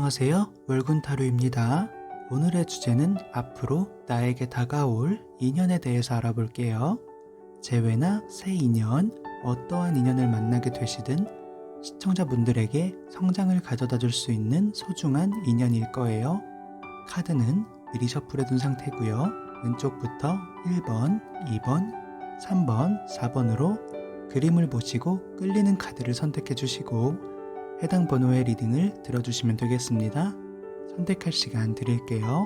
안녕하세요. 월군타로입니다. 오늘의 주제는 앞으로 나에게 다가올 인연에 대해서 알아볼게요. 재회나 새 인연, 어떠한 인연을 만나게 되시든 시청자분들에게 성장을 가져다 줄 수 있는 소중한 인연일 거예요. 카드는 미리 셔플해둔 상태고요. 왼쪽부터 1번, 2번, 3번, 4번으로 그림을 보시고 끌리는 카드를 선택해 주시고 해당 번호의 리딩을 들어주시면 되겠습니다. 선택할 시간 드릴게요.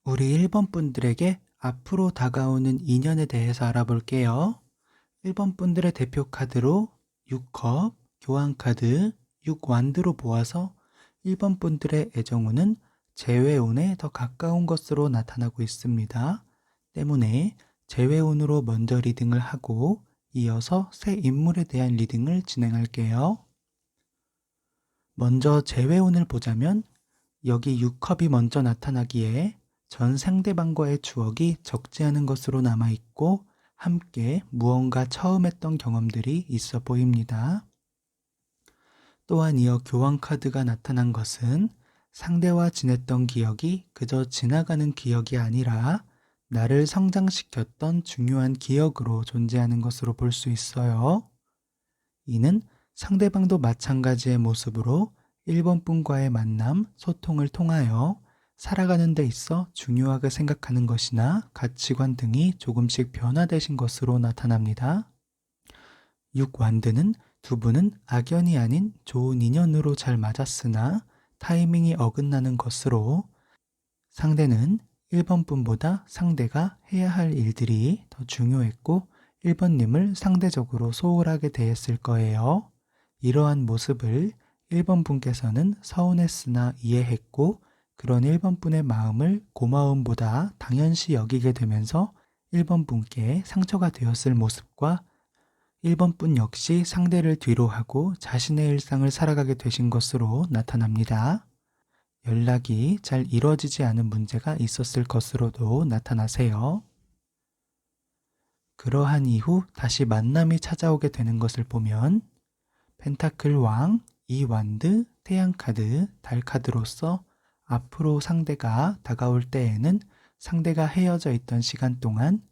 우리 1번 분들에게 앞으로 다가오는 인연에 대해서 알아볼게요. 1번 분들의 대표 카드로 6컵, 교환 카드, 6완드로 보아서 1번 분들의 애정운은 재회운에 더 가까운 것으로 나타나고 있습니다. 때문에 재회운으로 먼저 리딩을 하고 이어서 새 인물에 대한 리딩을 진행할게요. 먼저 재회운을 보자면 여기 6컵이 먼저 나타나기에 전 상대방과의 추억이 적지 않은 것으로 남아있고 함께 무언가 처음 했던 경험들이 있어 보입니다. 또한 이어 교환 카드가 나타난 것은 상대와 지냈던 기억이 그저 지나가는 기억이 아니라 나를 성장시켰던 중요한 기억으로 존재하는 것으로 볼 수 있어요. 이는 상대방도 마찬가지의 모습으로 1번 분과의 만남, 소통을 통하여 살아가는 데 있어 중요하게 생각하는 것이나 가치관 등이 조금씩 변화되신 것으로 나타납니다. 6완드는 두 분은 악연이 아닌 좋은 인연으로 잘 맞았으나 타이밍이 어긋나는 것으로 상대는 1번 분보다 상대가 해야 할 일들이 더 중요했고 1번님을 상대적으로 소홀하게 대했을 거예요. 이러한 모습을 1번 분께서는 서운했으나 이해했고 그런 1번 분의 마음을 고마움보다 당연시 여기게 되면서 1번 분께 상처가 되었을 모습과 1번 분 역시 상대를 뒤로하고 자신의 일상을 살아가게 되신 것으로 나타납니다. 연락이 잘 이루어지지 않은 문제가 있었을 것으로도 나타나세요. 그러한 이후 다시 만남이 찾아오게 되는 것을 보면 펜타클 왕, 2완드, 태양카드, 달카드로서 앞으로 상대가 다가올 때에는 상대가 헤어져 있던 시간 동안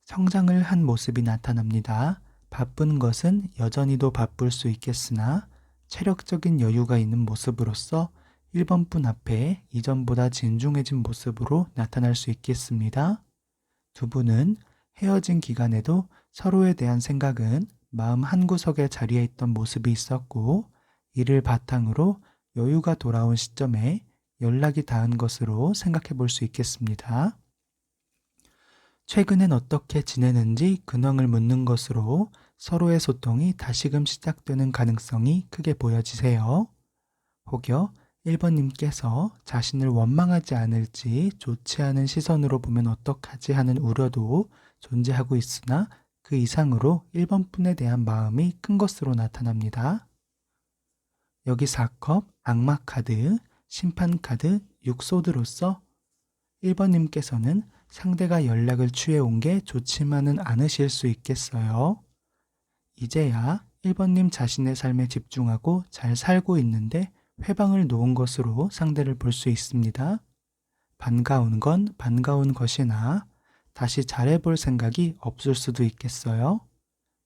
성장을 한 모습이 나타납니다. 바쁜 것은 여전히도 바쁠 수 있겠으나 체력적인 여유가 있는 모습으로서 1번 분 앞에 이전보다 진중해진 모습으로 나타날 수 있겠습니다. 두 분은 헤어진 기간에도 서로에 대한 생각은 마음 한구석에 자리에 있던 모습이 있었고 이를 바탕으로 여유가 돌아온 시점에 연락이 닿은 것으로 생각해 볼 수 있겠습니다. 최근엔 어떻게 지내는지 근황을 묻는 것으로 서로의 소통이 다시금 시작되는 가능성이 크게 보여지세요. 혹여 1번님께서 자신을 원망하지 않을지 좋지 않은 시선으로 보면 어떡하지 하는 우려도 존재하고 있으나 그 이상으로 1번 분에 대한 마음이 큰 것으로 나타납니다. 여기 4컵, 악마 카드, 심판 카드, 6소드로서 1번님께서는 상대가 연락을 취해온 게 좋지만은 않으실 수 있겠어요. 이제야 1번님 자신의 삶에 집중하고 잘 살고 있는데 회방을 놓은 것으로 상대를 볼 수 있습니다. 반가운 건 반가운 것이나 다시 잘해볼 생각이 없을 수도 있겠어요.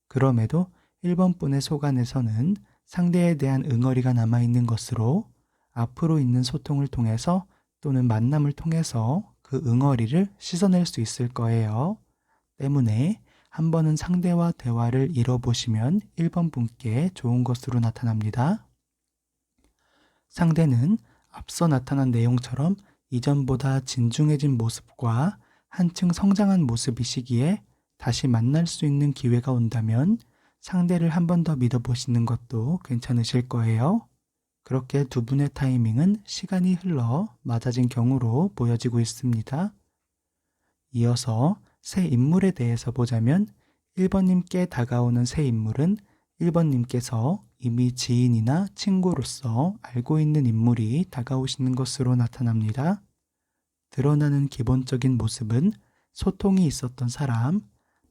그럼에도 1번 분의 속 안에서는 상대에 대한 응어리가 남아있는 것으로 앞으로 있는 소통을 통해서 또는 만남을 통해서 그 응어리를 씻어낼 수 있을 거예요. 때문에 한 번은 상대와 대화를 이뤄보시면 1번 분께 좋은 것으로 나타납니다. 상대는 앞서 나타난 내용처럼 이전보다 진중해진 모습과 한층 성장한 모습이시기에 다시 만날 수 있는 기회가 온다면 상대를 한 번 더 믿어보시는 것도 괜찮으실 거예요. 그렇게 두 분의 타이밍은 시간이 흘러 맞아진 경우로 보여지고 있습니다. 이어서 새 인물에 대해서 보자면 1번님께 다가오는 새 인물은 1번님께서 이미 지인이나 친구로서 알고 있는 인물이 다가오시는 것으로 나타납니다. 드러나는 기본적인 모습은 소통이 있었던 사람,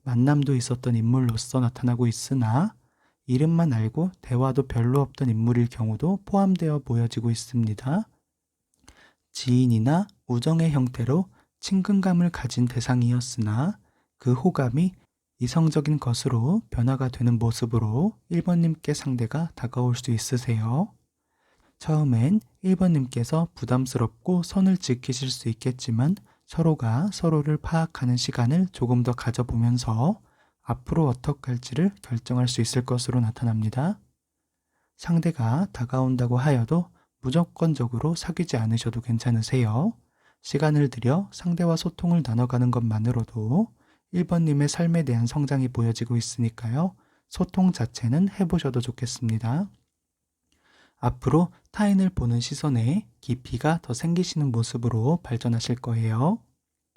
만남도 있었던 인물로서 나타나고 있으나 이름만 알고 대화도 별로 없던 인물일 경우도 포함되어 보여지고 있습니다. 지인이나 우정의 형태로 친근감을 가진 대상이었으나 그 호감이 이성적인 것으로 변화가 되는 모습으로 1번님께 상대가 다가올 수 있으세요. 처음엔 1번님께서 부담스럽고 선을 지키실 수 있겠지만 서로가 서로를 파악하는 시간을 조금 더 가져보면서 앞으로 어떻게 할지를 결정할 수 있을 것으로 나타납니다. 상대가 다가온다고 하여도 무조건적으로 사귀지 않으셔도 괜찮으세요. 시간을 들여 상대와 소통을 나눠가는 것만으로도 1번님의 삶에 대한 성장이 보여지고 있으니까요. 소통 자체는 해보셔도 좋겠습니다. 앞으로 타인을 보는 시선에 깊이가 더 생기시는 모습으로 발전하실 거예요.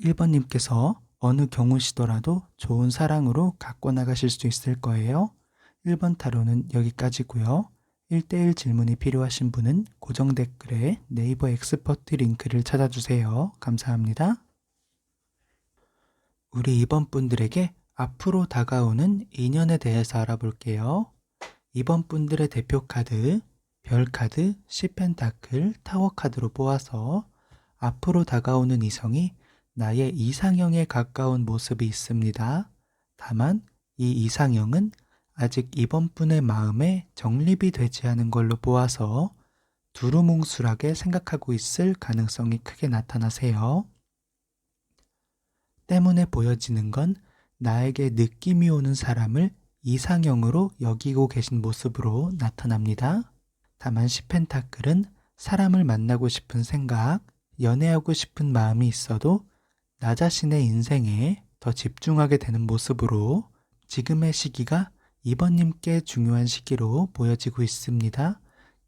1번님께서 어느 경우시더라도 좋은 사랑으로 갖고 나가실 수 있을 거예요. 1번 타로는 여기까지고요. 1대1 질문이 필요하신 분은 고정 댓글에 네이버 엑스퍼트 링크를 찾아주세요. 감사합니다. 우리 2번 분들에게 앞으로 다가오는 인연에 대해서 알아볼게요. 2번 분들의 대표 카드, 별 카드, 10펜타클, 타워 카드로 뽑아서 앞으로 다가오는 이성이 나의 이상형에 가까운 모습이 있습니다. 다만 이 이상형은 아직 이번 분의 마음에 정립이 되지 않은 걸로 보아서 두루뭉술하게 생각하고 있을 가능성이 크게 나타나세요. 때문에 보여지는 건 나에게 느낌이 오는 사람을 이상형으로 여기고 계신 모습으로 나타납니다. 다만 10펜타클은 사람을 만나고 싶은 생각, 연애하고 싶은 마음이 있어도 나 자신의 인생에 더 집중하게 되는 모습으로 지금의 시기가 2번님께 중요한 시기로 보여지고 있습니다.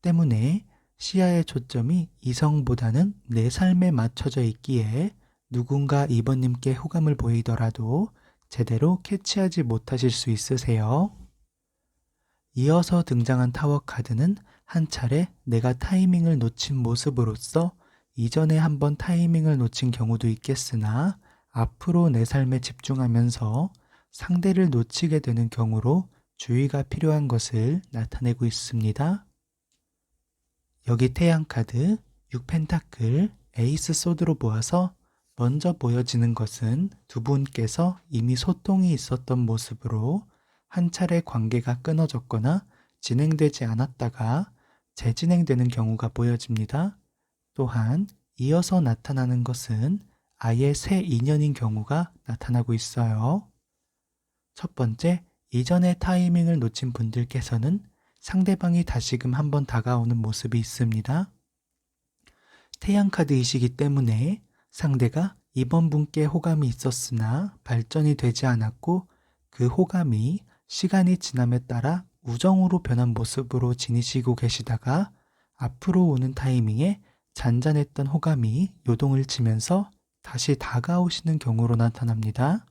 때문에 시야의 초점이 이성보다는 내 삶에 맞춰져 있기에 누군가 2번님께 호감을 보이더라도 제대로 캐치하지 못하실 수 있으세요. 이어서 등장한 타워 카드는 한 차례 내가 타이밍을 놓친 모습으로서 이전에 한번 타이밍을 놓친 경우도 있겠으나 앞으로 내 삶에 집중하면서 상대를 놓치게 되는 경우로 주의가 필요한 것을 나타내고 있습니다. 여기 태양 카드, 6펜타클, 에이스 소드로 보아서 먼저 보여지는 것은 두 분께서 이미 소통이 있었던 모습으로 한 차례 관계가 끊어졌거나 진행되지 않았다가 재진행되는 경우가 보여집니다. 또한 이어서 나타나는 것은 아예 새 인연인 경우가 나타나고 있어요. 첫 번째, 이전의 타이밍을 놓친 분들께서는 상대방이 다시금 한번 다가오는 모습이 있습니다. 태양카드이시기 때문에 상대가 이번 분께 호감이 있었으나 발전이 되지 않았고 그 호감이 시간이 지남에 따라 우정으로 변한 모습으로 지니시고 계시다가 앞으로 오는 타이밍에 잔잔했던 호감이 요동을 치면서 다시 다가오시는 경우로 나타납니다.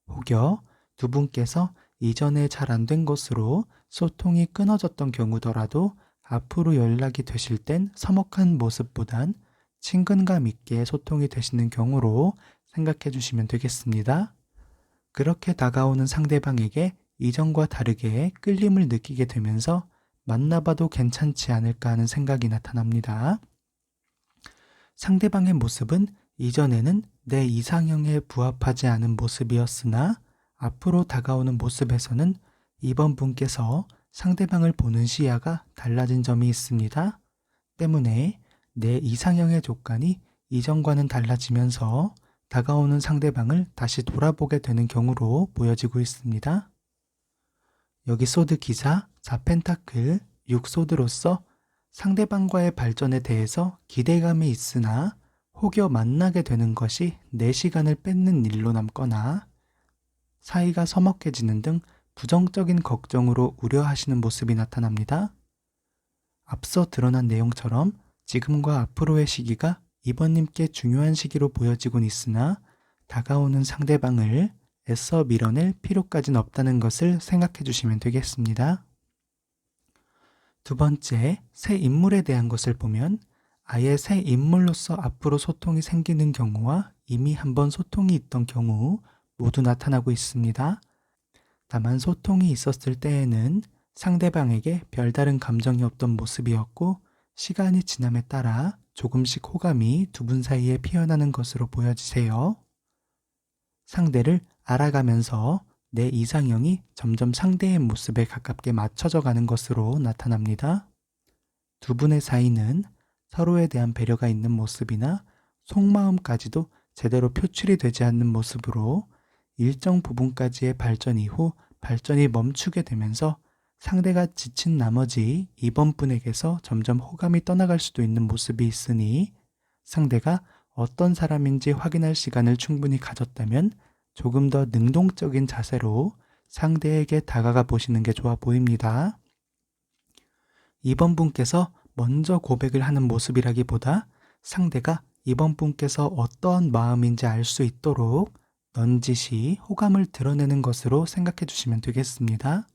혹여 두 분께서 이전에 잘 안 된 것으로 소통이 끊어졌던 경우더라도 앞으로 연락이 되실 땐 서먹한 모습보단 친근감 있게 소통이 되시는 경우로 생각해 주시면 되겠습니다. 그렇게 다가오는 상대방에게 이전과 다르게 끌림을 느끼게 되면서 만나봐도 괜찮지 않을까 하는 생각이 나타납니다. 상대방의 모습은 이전에는 내 이상형에 부합하지 않은 모습이었으나 앞으로 다가오는 모습에서는 이번 분께서 상대방을 보는 시야가 달라진 점이 있습니다. 때문에 내 이상형의 조건이 이전과는 달라지면서 다가오는 상대방을 다시 돌아보게 되는 경우로 보여지고 있습니다. 여기 소드 기사, 4펜타클, 6소드로서 상대방과의 발전에 대해서 기대감이 있으나 혹여 만나게 되는 것이 내 시간을 뺏는 일로 남거나 사이가 서먹해지는 등 부정적인 걱정으로 우려하시는 모습이 나타납니다. 앞서 드러난 내용처럼 지금과 앞으로의 시기가 이번님께 중요한 시기로 보여지곤 있으나 다가오는 상대방을 애써 밀어낼 필요까지는 없다는 것을 생각해 주시면 되겠습니다. 두 번째, 새 인물에 대한 것을 보면 아예 새 인물로서 앞으로 소통이 생기는 경우와 이미 한번 소통이 있던 경우 모두 나타나고 있습니다. 다만 소통이 있었을 때에는 상대방에게 별다른 감정이 없던 모습이었고 시간이 지남에 따라 조금씩 호감이 두 분 사이에 피어나는 것으로 보여지세요. 상대를 알아가면서 내 이상형이 점점 상대의 모습에 가깝게 맞춰져 가는 것으로 나타납니다. 두 분의 사이는 서로에 대한 배려가 있는 모습이나 속마음까지도 제대로 표출이 되지 않는 모습으로 일정 부분까지의 발전 이후 발전이 멈추게 되면서 상대가 지친 나머지 이번 분에게서 점점 호감이 떠나갈 수도 있는 모습이 있으니 상대가 어떤 사람인지 확인할 시간을 충분히 가졌다면 조금 더 능동적인 자세로 상대에게 다가가 보시는 게 좋아 보입니다. 이번 분께서 먼저 고백을 하는 모습이라기보다 상대가 이번 분께서 어떠한 마음인지 알 수 있도록 넌지시 호감을 드러내는 것으로 생각해 주시면 되겠습니다.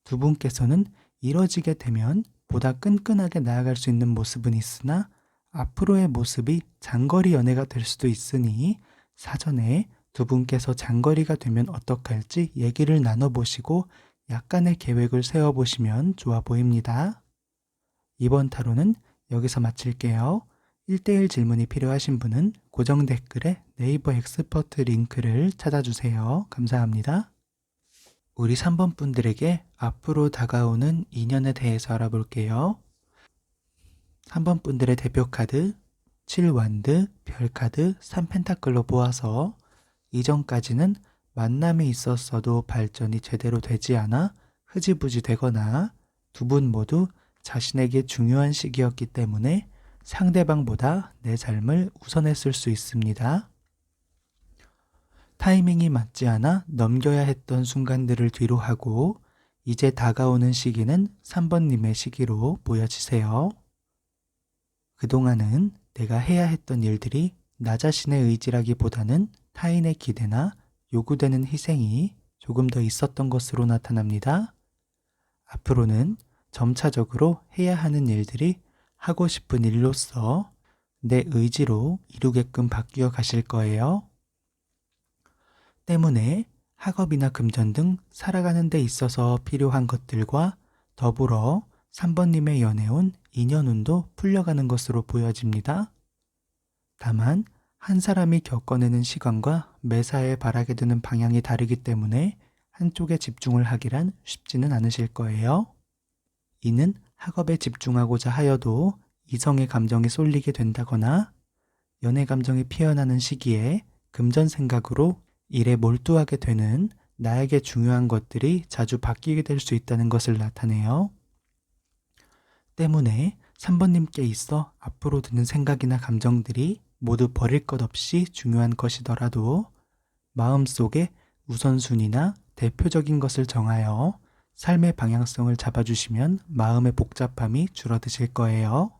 두 분께서는 이뤄지게 되면 보다 끈끈하게 나아갈 수 있는 모습은 있으나 앞으로의 모습이 장거리 연애가 될 수도 있으니 사전에 두 분께서 장거리가 되면 어떡할지 얘기를 나눠보시고 약간의 계획을 세워보시면 좋아 보입니다. 이번 타로는 여기서 마칠게요. 1대1 질문이 필요하신 분은 고정 댓글에 네이버 엑스퍼트 링크를 찾아주세요. 감사합니다. 우리 3번 분들에게 앞으로 다가오는 인연에 대해서 알아볼게요. 3번 분들의 대표 카드 7완드, 별카드, 3펜타클로 보아서 이전까지는 만남이 있었어도 발전이 제대로 되지 않아 흐지부지 되거나 두 분 모두 자신에게 중요한 시기였기 때문에 상대방보다 내 삶을 우선했을 수 있습니다. 타이밍이 맞지 않아 넘겨야 했던 순간들을 뒤로 하고 이제 다가오는 시기는 3번님의 시기로 보여지세요. 그동안은 내가 해야 했던 일들이 나 자신의 의지라기보다는 타인의 기대나 요구되는 희생이 조금 더 있었던 것으로 나타납니다. 앞으로는 점차적으로 해야 하는 일들이 하고 싶은 일로서 내 의지로 이루게끔 바뀌어 가실 거예요. 때문에 학업이나 금전 등 살아가는 데 있어서 필요한 것들과 더불어 3번님의 연애운 인연운도 풀려가는 것으로 보여집니다. 다만 한 사람이 겪어내는 시간과 매사에 바라게 되는 방향이 다르기 때문에 한쪽에 집중을 하기란 쉽지는 않으실 거예요. 이는 학업에 집중하고자 하여도 이성의 감정이 쏠리게 된다거나 연애 감정이 피어나는 시기에 금전 생각으로 일에 몰두하게 되는 나에게 중요한 것들이 자주 바뀌게 될 수 있다는 것을 나타내요. 때문에 3번님께 있어 앞으로 드는 생각이나 감정들이 모두 버릴 것 없이 중요한 것이더라도 마음속에 우선순위나 대표적인 것을 정하여 삶의 방향성을 잡아주시면 마음의 복잡함이 줄어드실 거예요.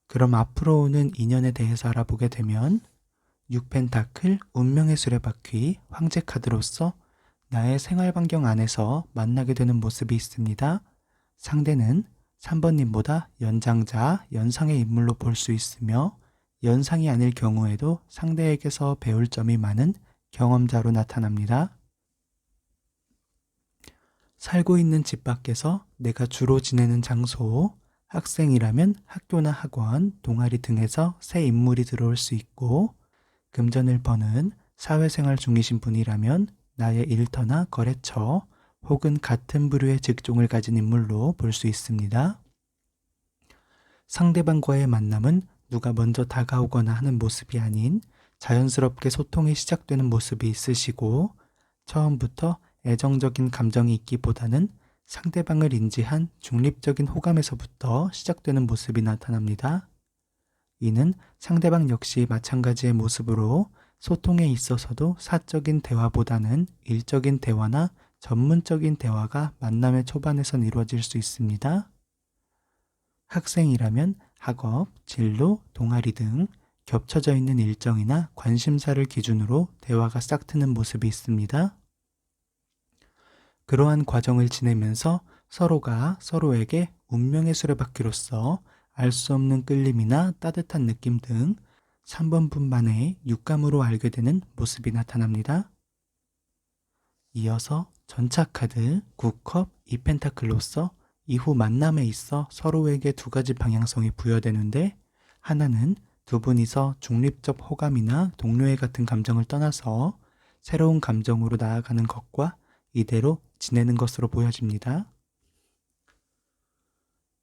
그럼 앞으로 오는 인연에 대해서 알아보게 되면 6펜타클, 운명의 수레바퀴, 황제 카드로서 나의 생활 반경 안에서 만나게 되는 모습이 있습니다. 상대는 3번님보다 연장자, 연상의 인물로 볼 수 있으며 연상이 아닐 경우에도 상대에게서 배울 점이 많은 경험자로 나타납니다. 살고 있는 집 밖에서 내가 주로 지내는 장소, 학생이라면 학교나 학원, 동아리 등에서 새 인물이 들어올 수 있고 금전을 버는 사회생활 중이신 분이라면 나의 일터나 거래처 혹은 같은 부류의 직종을 가진 인물로 볼 수 있습니다. 상대방과의 만남은 누가 먼저 다가오거나 하는 모습이 아닌 자연스럽게 소통이 시작되는 모습이 있으시고 처음부터 애정적인 감정이 있기보다는 상대방을 인지한 중립적인 호감에서부터 시작되는 모습이 나타납니다. 이는 상대방 역시 마찬가지의 모습으로 소통에 있어서도 사적인 대화보다는 일적인 대화나 전문적인 대화가 만남의 초반에선 이루어질 수 있습니다. 학생이라면 학업, 진로, 동아리 등 겹쳐져 있는 일정이나 관심사를 기준으로 대화가 싹 트는 모습이 있습니다. 그러한 과정을 지내면서 서로가 서로에게 운명의 수레바퀴로서 알 수 없는 끌림이나 따뜻한 느낌 등 3번 분만의 육감으로 알게 되는 모습이 나타납니다. 이어서 전차 카드 9컵 2펜타클로서 이후 만남에 있어 서로에게 두 가지 방향성이 부여되는데, 하나는 두 분이서 중립적 호감이나 동료애 같은 감정을 떠나서 새로운 감정으로 나아가는 것과 이대로 지내는 것으로 보여집니다.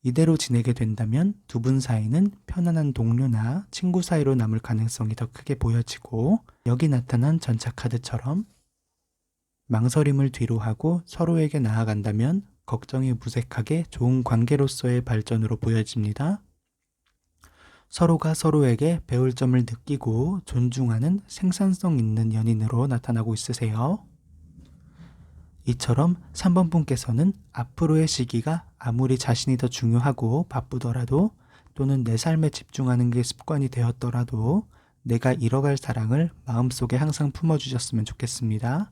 이대로 지내게 된다면 두 분 사이는 편안한 동료나 친구 사이로 남을 가능성이 더 크게 보여지고, 여기 나타난 전차 카드처럼 망설임을 뒤로 하고 서로에게 나아간다면 걱정이 무색하게 좋은 관계로서의 발전으로 보여집니다. 서로가 서로에게 배울 점을 느끼고 존중하는 생산성 있는 연인으로 나타나고 있으세요. 이처럼 3번 분께서는 앞으로의 시기가 아무리 자신이 더 중요하고 바쁘더라도, 또는 내 삶에 집중하는 게 습관이 되었더라도 내가 잃어갈 사랑을 마음속에 항상 품어주셨으면 좋겠습니다.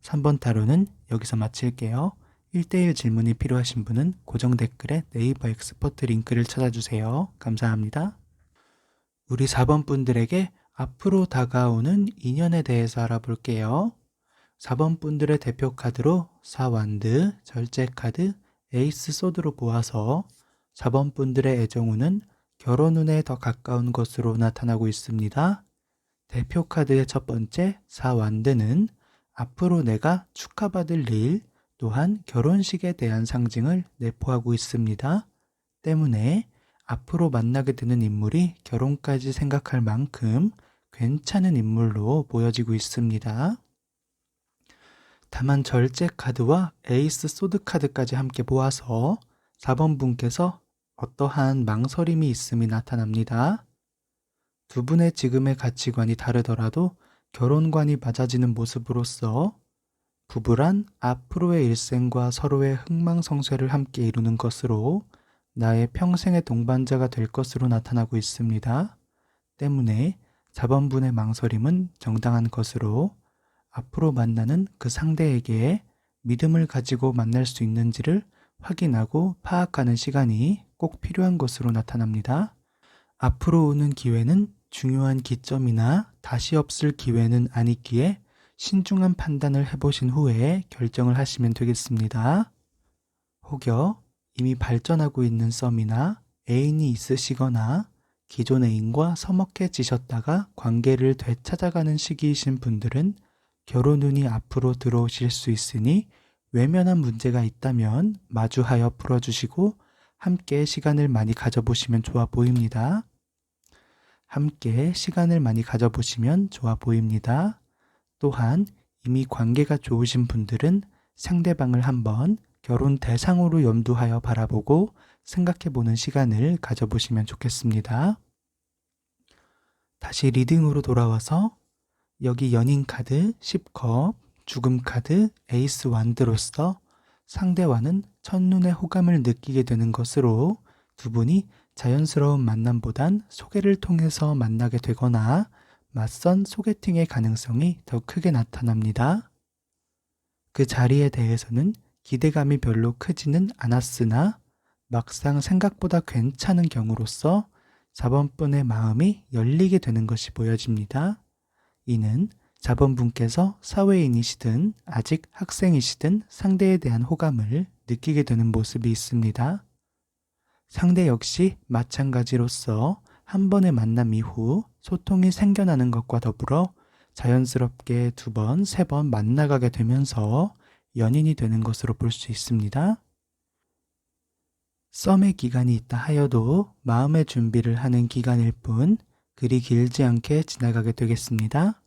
3번 타로는 여기서 마칠게요. 1대1 질문이 필요하신 분은 고정 댓글에 네이버 엑스퍼트 링크를 찾아주세요. 감사합니다. 우리 4번 분들에게 앞으로 다가오는 인연에 대해서 알아볼게요. 4번 분들의 대표 카드로 4완드, 절제 카드, 에이스 소드로 보아서 4번 분들의 애정운은 결혼운에 더 가까운 것으로 나타나고 있습니다. 대표 카드의 첫 번째 4완드는 앞으로 내가 축하받을 일, 또한 결혼식에 대한 상징을 내포하고 있습니다. 때문에 앞으로 만나게 되는 인물이 결혼까지 생각할 만큼 괜찮은 인물로 보여지고 있습니다. 다만 절제 카드와 에이스 소드 카드까지 함께 보아서 4번 분께서 어떠한 망설임이 있음이 나타납니다. 두 분의 지금의 가치관이 다르더라도 결혼관이 맞아지는 모습으로서 부부란 앞으로의 일생과 서로의 흥망성쇠를 함께 이루는 것으로 나의 평생의 동반자가 될 것으로 나타나고 있습니다. 때문에 4번 분의 망설임은 정당한 것으로 앞으로 만나는 그 상대에게 믿음을 가지고 만날 수 있는지를 확인하고 파악하는 시간이 꼭 필요한 것으로 나타납니다. 앞으로 오는 기회는 중요한 기점이나 다시 없을 기회는 아니기에 신중한 판단을 해보신 후에 결정을 하시면 되겠습니다. 혹여 이미 발전하고 있는 썸이나 애인이 있으시거나 기존 애인과 서먹해지셨다가 관계를 되찾아가는 시기이신 분들은 결혼운이 앞으로 들어오실 수 있으니 외면한 문제가 있다면 마주하여 풀어주시고 함께 시간을 많이 가져보시면 좋아 보입니다. 함께 시간을 많이 가져보시면 좋아 보입니다. 또한 이미 관계가 좋으신 분들은 상대방을 한번 결혼 대상으로 염두하여 바라보고 생각해보는 시간을 가져보시면 좋겠습니다. 다시 리딩으로 돌아와서 여기 연인 카드 10컵, 죽음 카드 에이스 완드로서 상대와는 첫눈에 호감을 느끼게 되는 것으로 두 분이 자연스러운 만남보단 소개를 통해서 만나게 되거나 맞선 소개팅의 가능성이 더 크게 나타납니다. 그 자리에 대해서는 기대감이 별로 크지는 않았으나 막상 생각보다 괜찮은 경우로서 4번 분의 마음이 열리게 되는 것이 보여집니다. 이는 4번 분께서 사회인이시든 아직 학생이시든 상대에 대한 호감을 느끼게 되는 모습이 있습니다. 상대 역시 마찬가지로서 한 번의 만남 이후 소통이 생겨나는 것과 더불어 자연스럽게 2번, 3번 만나가게 되면서 연인이 되는 것으로 볼 수 있습니다. 썸의 기간이 있다 하여도 마음의 준비를 하는 기간일 뿐 그리 길지 않게 지나가게 되겠습니다.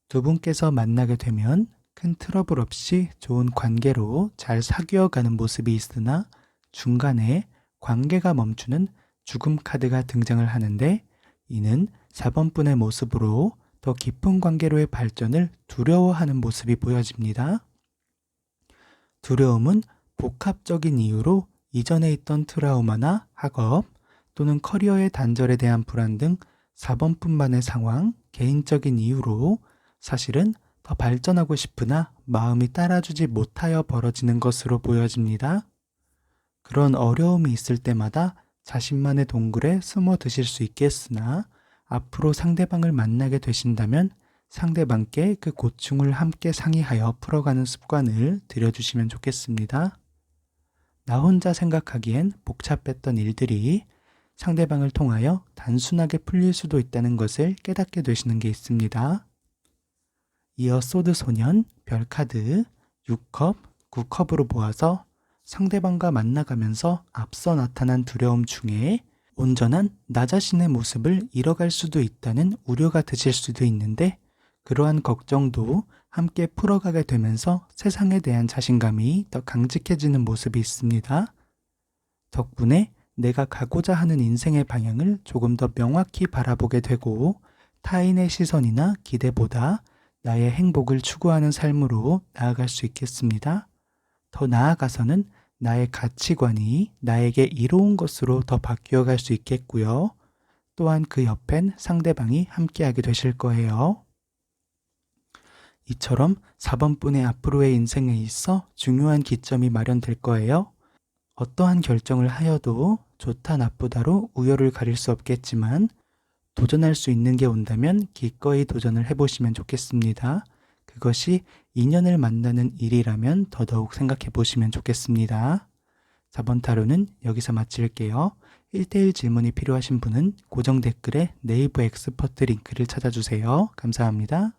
두 분께서 만나게 되면 큰 트러블 없이 좋은 관계로 잘 사귀어가는 모습이 있으나 중간에 관계가 멈추는 죽음 카드가 등장을 하는데, 이는 4번 분의 모습으로 더 깊은 관계로의 발전을 두려워하는 모습이 보여집니다. 두려움은 복합적인 이유로 이전에 있던 트라우마나 학업 또는 커리어의 단절에 대한 불안 등 4번 분만의 상황, 개인적인 이유로 사실은 더 발전하고 싶으나 마음이 따라주지 못하여 벌어지는 것으로 보여집니다. 그런 어려움이 있을 때마다 자신만의 동굴에 숨어 드실 수 있겠으나 앞으로 상대방을 만나게 되신다면 상대방께 그 고충을 함께 상의하여 풀어가는 습관을 들여주시면 좋겠습니다. 나 혼자 생각하기엔 복잡했던 일들이 상대방을 통하여 단순하게 풀릴 수도 있다는 것을 깨닫게 되시는 게 있습니다. 이어 소드 소년, 별 카드, 6컵, 9컵으로 모아서 상대방과 만나가면서 앞서 나타난 두려움 중에 온전한 나 자신의 모습을 잃어갈 수도 있다는 우려가 드실 수도 있는데 그러한 걱정도 함께 풀어가게 되면서 세상에 대한 자신감이 더 강직해지는 모습이 있습니다. 덕분에 내가 가고자 하는 인생의 방향을 조금 더 명확히 바라보게 되고 타인의 시선이나 기대보다 나의 행복을 추구하는 삶으로 나아갈 수 있겠습니다. 더 나아가서는 나의 가치관이 나에게 이로운 것으로 더 바뀌어갈 수 있겠고요. 또한 그 옆엔 상대방이 함께하게 되실 거예요. 이처럼 4번 분의 앞으로의 인생에 있어 중요한 기점이 마련될 거예요. 어떠한 결정을 하여도 좋다 나쁘다로 우열을 가릴 수 없겠지만 도전할 수 있는 게 온다면 기꺼이 도전을 해보시면 좋겠습니다. 그것이 인연을 만나는 일이라면 더더욱 생각해 보시면 좋겠습니다. 4번 타로는 여기서 마칠게요. 1대1 질문이 필요하신 분은 고정 댓글에 네이버 엑스퍼트 링크를 찾아주세요. 감사합니다.